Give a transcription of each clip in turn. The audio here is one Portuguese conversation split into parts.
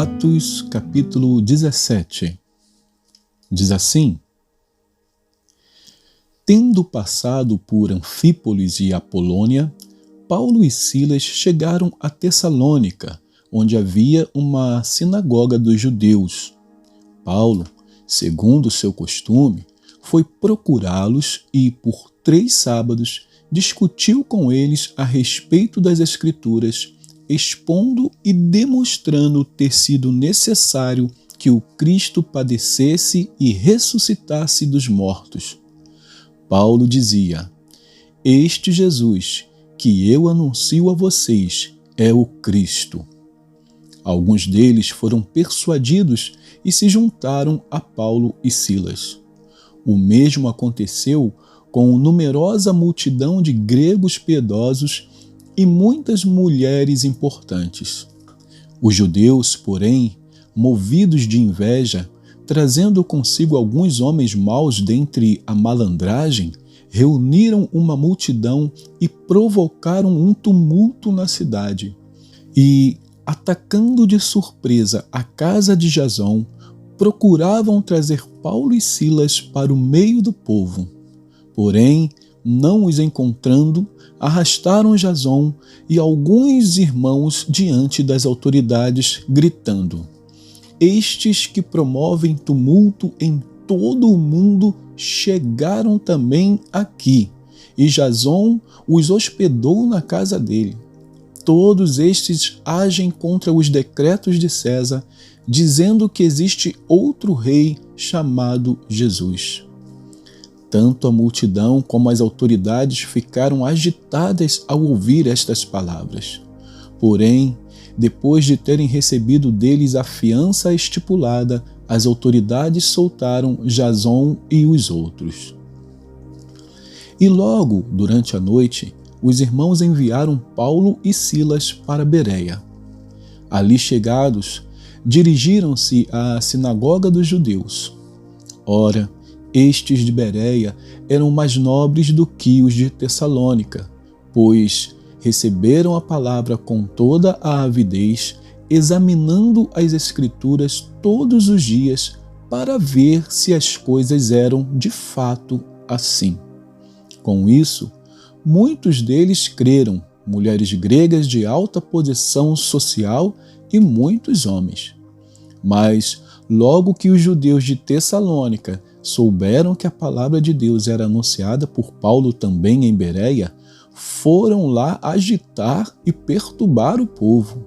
Atos, capítulo 17. Diz assim: Tendo passado por Anfípolis e Apolônia, Paulo e Silas chegaram a Tessalônica, onde havia uma sinagoga dos judeus. Paulo, segundo seu costume, foi procurá-los e, por 3 sábados, discutiu com eles a respeito das Escrituras, expondo e demonstrando ter sido necessário que o Cristo padecesse e ressuscitasse dos mortos. Paulo dizia: Este Jesus, que eu anuncio a vocês, é o Cristo. Alguns deles foram persuadidos e se juntaram a Paulo e Silas. O mesmo aconteceu com numerosa multidão de gregos piedosos e muitas mulheres importantes. Os judeus, porém, movidos de inveja, trazendo consigo alguns homens maus dentre a malandragem, reuniram uma multidão e provocaram um tumulto na cidade. E, atacando de surpresa a casa de Jasão, procuravam trazer Paulo e Silas para o meio do povo. Porém, não os encontrando, arrastaram Jasão e alguns irmãos diante das autoridades, gritando: Estes que promovem tumulto em todo o mundo chegaram também aqui, e Jasão os hospedou na casa dele. Todos estes agem contra os decretos de César, dizendo que existe outro rei chamado Jesus. Tanto a multidão como as autoridades ficaram agitadas ao ouvir estas palavras. Porém, depois de terem recebido deles a fiança estipulada, as autoridades soltaram Jasão e os outros. E logo, durante a noite, os irmãos enviaram Paulo e Silas para Bereia. Ali chegados, dirigiram-se à sinagoga dos judeus. Ora, estes de Bereia eram mais nobres do que os de Tessalônica, pois receberam a palavra com toda a avidez, examinando as Escrituras todos os dias para ver se as coisas eram de fato assim. Com isso, muitos deles creram, mulheres gregas de alta posição social e muitos homens. Mas, logo que os judeus de Tessalônica souberam que a palavra de Deus era anunciada por Paulo também em Bereia, foram lá agitar e perturbar o povo.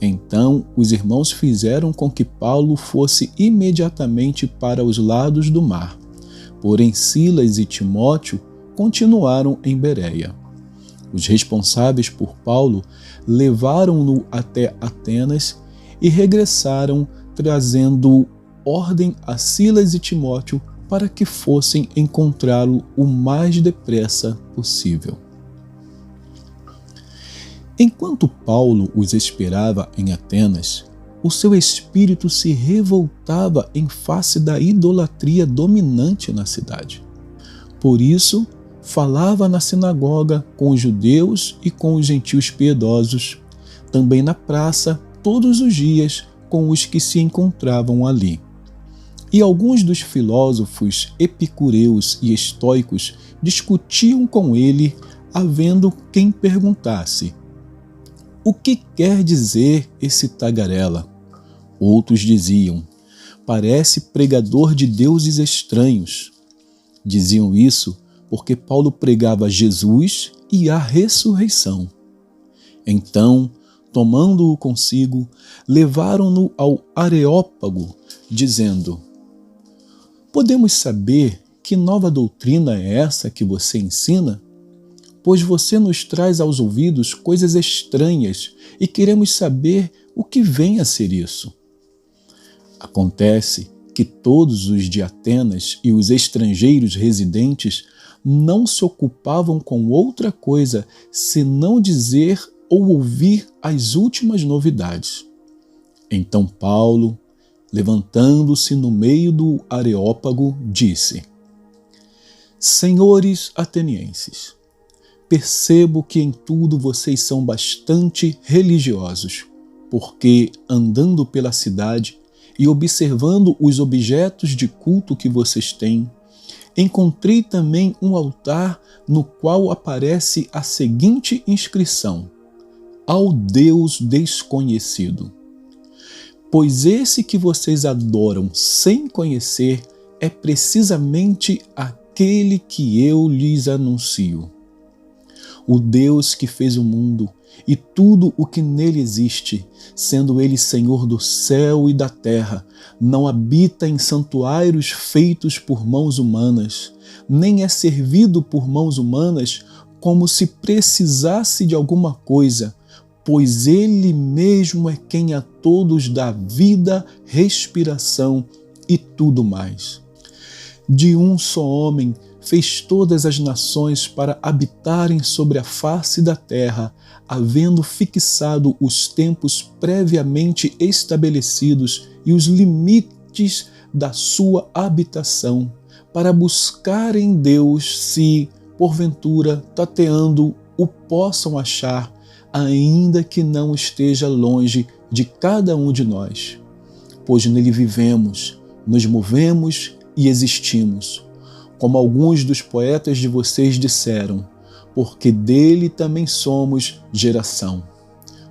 Então, os irmãos fizeram com que Paulo fosse imediatamente para os lados do mar. Porém, Silas e Timóteo continuaram em Bereia. Os responsáveis por Paulo levaram-no até Atenas e regressaram trazendo ordem a Silas e Timóteo para que fossem encontrá-lo o mais depressa possível. Enquanto Paulo os esperava em Atenas, o seu espírito se revoltava em face da idolatria dominante na cidade. Por isso, falava na sinagoga com os judeus e com os gentios piedosos, também na praça, todos os dias, com os que se encontravam ali. E alguns dos filósofos epicureus e estoicos discutiam com ele, havendo quem perguntasse: O que quer dizer esse tagarela? Outros diziam: Parece pregador de deuses estranhos. Diziam isso porque Paulo pregava Jesus e a ressurreição. Então, tomando-o consigo, levaram-no ao Areópago, dizendo: Podemos saber que nova doutrina é essa que você ensina? Pois você nos traz aos ouvidos coisas estranhas e queremos saber o que vem a ser isso. Acontece que todos os de Atenas e os estrangeiros residentes não se ocupavam com outra coisa senão dizer ou ouvir as últimas novidades. Então Paulo, levantando-se no meio do Areópago, disse: Senhores atenienses, percebo que em tudo vocês são bastante religiosos, porque andando pela cidade e observando os objetos de culto que vocês têm, encontrei também um altar no qual aparece a seguinte inscrição: ao Deus desconhecido. Pois esse que vocês adoram sem conhecer é precisamente aquele que eu lhes anuncio. O Deus que fez o mundo e tudo o que nele existe, sendo ele Senhor do céu e da terra, não habita em santuários feitos por mãos humanas, nem é servido por mãos humanas como se precisasse de alguma coisa, pois ele mesmo é quem a todos dá vida, respiração e tudo mais. De um só homem fez todas as nações para habitarem sobre a face da terra, havendo fixado os tempos previamente estabelecidos e os limites da sua habitação, para buscar em Deus se, porventura, tateando, o possam achar, ainda que não esteja longe de cada um de nós. Pois nele vivemos, nos movemos e existimos, como alguns dos poetas de vocês disseram, porque dele também somos geração.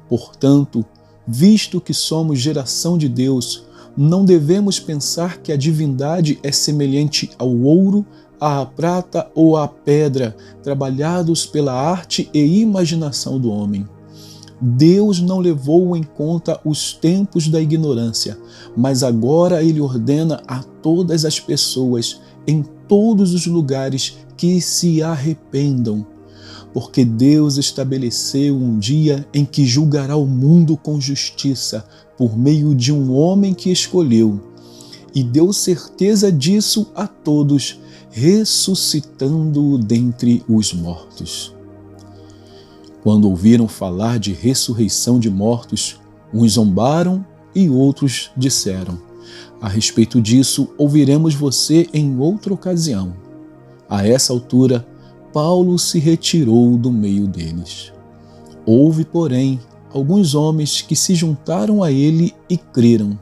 Portanto, visto que somos geração de Deus, não devemos pensar que a divindade é semelhante ao ouro, à prata ou à pedra, trabalhados pela arte e imaginação do homem. Deus não levou em conta os tempos da ignorância, mas agora ele ordena a todas as pessoas, em todos os lugares, que se arrependam, porque Deus estabeleceu um dia em que julgará o mundo com justiça por meio de um homem que escolheu, e deu certeza disso a todos, ressuscitando-o dentre os mortos. Quando ouviram falar de ressurreição de mortos, uns zombaram e outros disseram: a respeito disso, ouviremos você em outra ocasião. A essa altura, Paulo se retirou do meio deles. Houve, porém, alguns homens que se juntaram a ele e creram.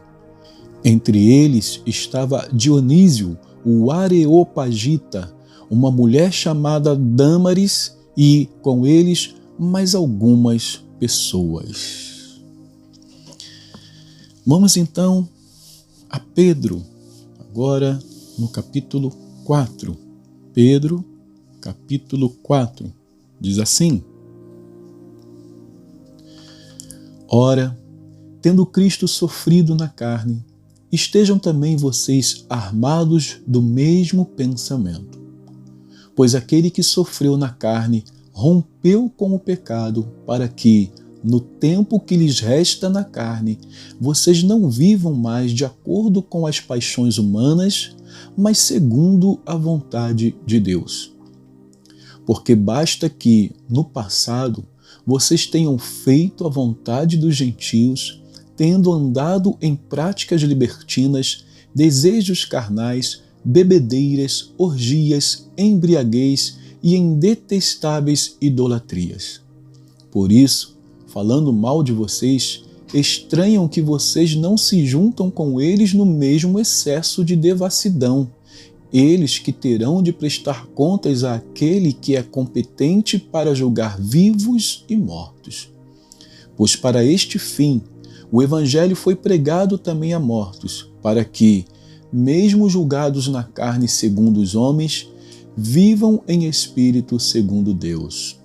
Entre eles estava Dionísio, o Areopagita, uma mulher chamada Dâmaris e, com eles, mais algumas pessoas. Vamos então a Pedro, agora no capítulo 4. Pedro, capítulo 4, diz assim: Ora, tendo Cristo sofrido na carne, estejam também vocês armados do mesmo pensamento. Pois aquele que sofreu na carne rompeu com o pecado, para que, no tempo que lhes resta na carne, vocês não vivam mais de acordo com as paixões humanas, mas segundo a vontade de Deus. Porque basta que, no passado, vocês tenham feito a vontade dos gentios, tendo andado em práticas libertinas, desejos carnais, bebedeiras, orgias, embriaguez e em detestáveis idolatrias. Por isso, falando mal de vocês, estranham que vocês não se juntam com eles no mesmo excesso de devassidão, eles que terão de prestar contas àquele que é competente para julgar vivos e mortos. Pois para este fim, o Evangelho foi pregado também a mortos, para que, mesmo julgados na carne segundo os homens, vivam em espírito segundo Deus.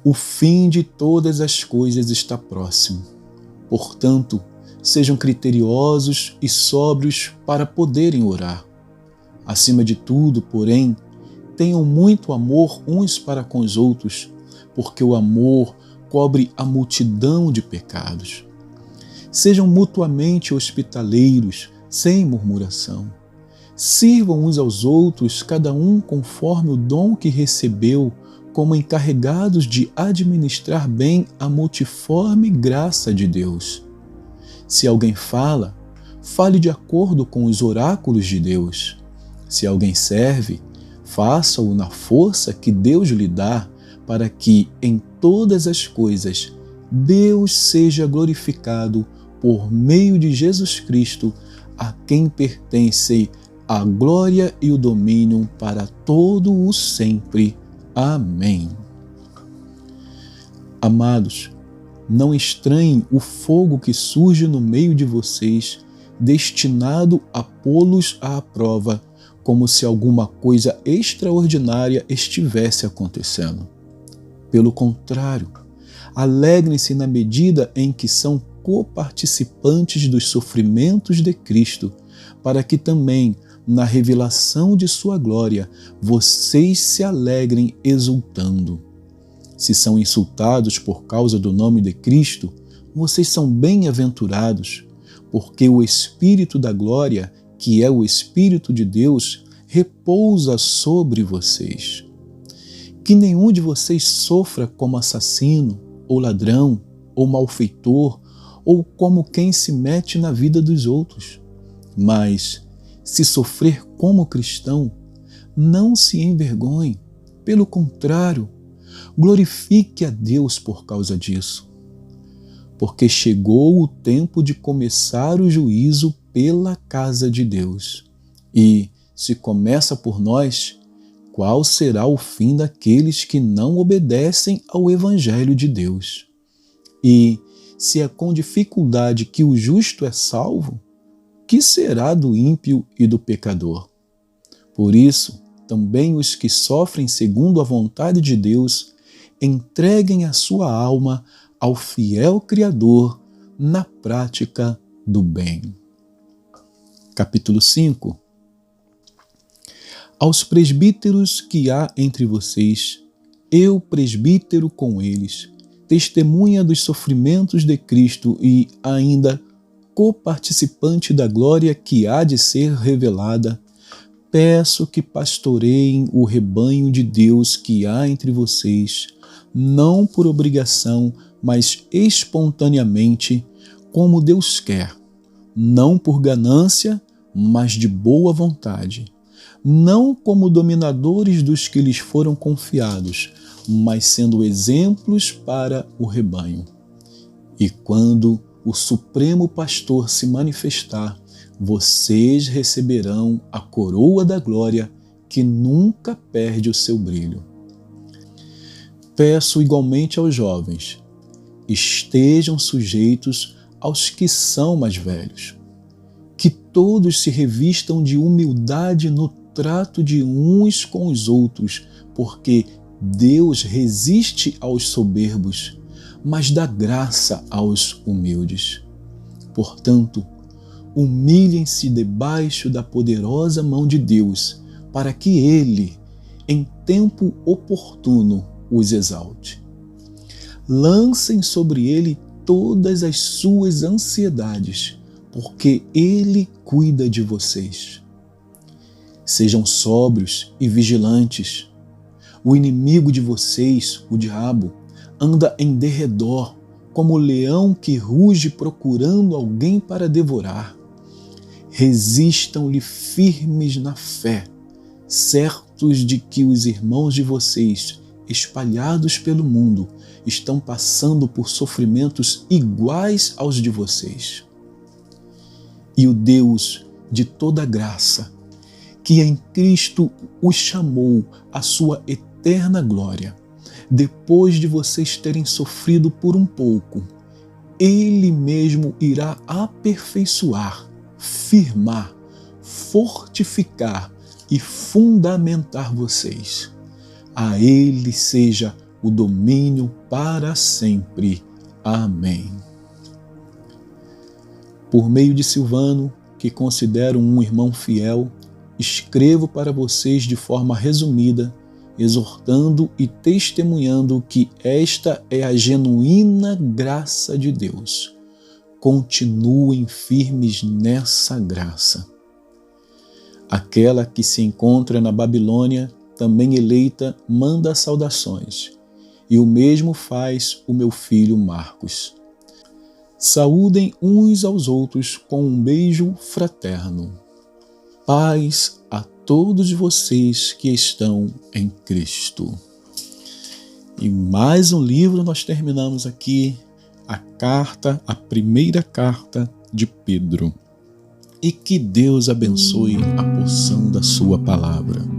O fim de todas as coisas está próximo. Portanto, sejam criteriosos e sóbrios para poderem orar. Acima de tudo, porém, tenham muito amor uns para com os outros, porque o amor cobre a multidão de pecados. Sejam mutuamente hospitaleiros, sem murmuração. Sirvam uns aos outros, cada um conforme o dom que recebeu, como encarregados de administrar bem a multiforme graça de Deus. Se alguém fala, fale de acordo com os oráculos de Deus. Se alguém serve, faça-o na força que Deus lhe dá, para que, em todas as coisas, Deus seja glorificado por meio de Jesus Cristo, a quem pertence a glória e o domínio para todo o sempre. Amém. Amados, não estranhem o fogo que surge no meio de vocês, destinado a pô-los à prova, como se alguma coisa extraordinária estivesse acontecendo. Pelo contrário, alegrem-se na medida em que são coparticipantes dos sofrimentos de Cristo, para que também, na revelação de sua glória, vocês se alegrem exultando. Se são insultados por causa do nome de Cristo, vocês são bem-aventurados, porque o Espírito da glória, que é o Espírito de Deus, repousa sobre vocês. Que nenhum de vocês sofra como assassino, ou ladrão, ou malfeitor, ou como quem se mete na vida dos outros. Mas, se sofrer como cristão, não se envergonhe, pelo contrário, glorifique a Deus por causa disso. Porque chegou o tempo de começar o juízo pela casa de Deus. E, se começa por nós, qual será o fim daqueles que não obedecem ao Evangelho de Deus? E, se é com dificuldade que o justo é salvo, que será do ímpio e do pecador? Por isso, também os que sofrem segundo a vontade de Deus, entreguem a sua alma ao fiel Criador na prática do bem. Capítulo 5. Aos presbíteros que há entre vocês, eu, presbítero com eles, testemunha dos sofrimentos de Cristo e ainda coparticipante da glória que há de ser revelada, peço que pastoreiem o rebanho de Deus que há entre vocês, não por obrigação, mas espontaneamente, como Deus quer, não por ganância, mas de boa vontade, não como dominadores dos que lhes foram confiados, mas sendo exemplos para o rebanho. E quando o Supremo Pastor se manifestar, vocês receberão a coroa da glória que nunca perde o seu brilho. Peço igualmente aos jovens, estejam sujeitos aos que são mais velhos, que todos se revistam de humildade no trato de uns com os outros, porque Deus resiste aos soberbos, mas dá graça aos humildes. Portanto, humilhem-se debaixo da poderosa mão de Deus, para que Ele, em tempo oportuno, os exalte. Lancem sobre Ele todas as suas ansiedades, porque Ele cuida de vocês. Sejam sóbrios e vigilantes. O inimigo de vocês, o diabo, anda em derredor, como o leão que ruge procurando alguém para devorar. Resistam-lhe firmes na fé, certos de que os irmãos de vocês, espalhados pelo mundo, estão passando por sofrimentos iguais aos de vocês. E o Deus de toda graça, que em Cristo os chamou à sua eterna glória, depois de vocês terem sofrido por um pouco, Ele mesmo irá aperfeiçoar, firmar, fortificar e fundamentar vocês. A Ele seja o domínio para sempre. Amém. Por meio de Silvano, que considero um irmão fiel, escrevo para vocês de forma resumida, exortando e testemunhando que esta é a genuína graça de Deus. Continuem firmes nessa graça. Aquela que se encontra na Babilônia, também eleita, manda saudações, e o mesmo faz o meu filho Marcos. Saúdem uns aos outros com um beijo fraterno. Paz a todos vocês que estão em Cristo. E mais um livro nós terminamos aqui, a primeira carta de Pedro. E que Deus abençoe a porção da sua palavra.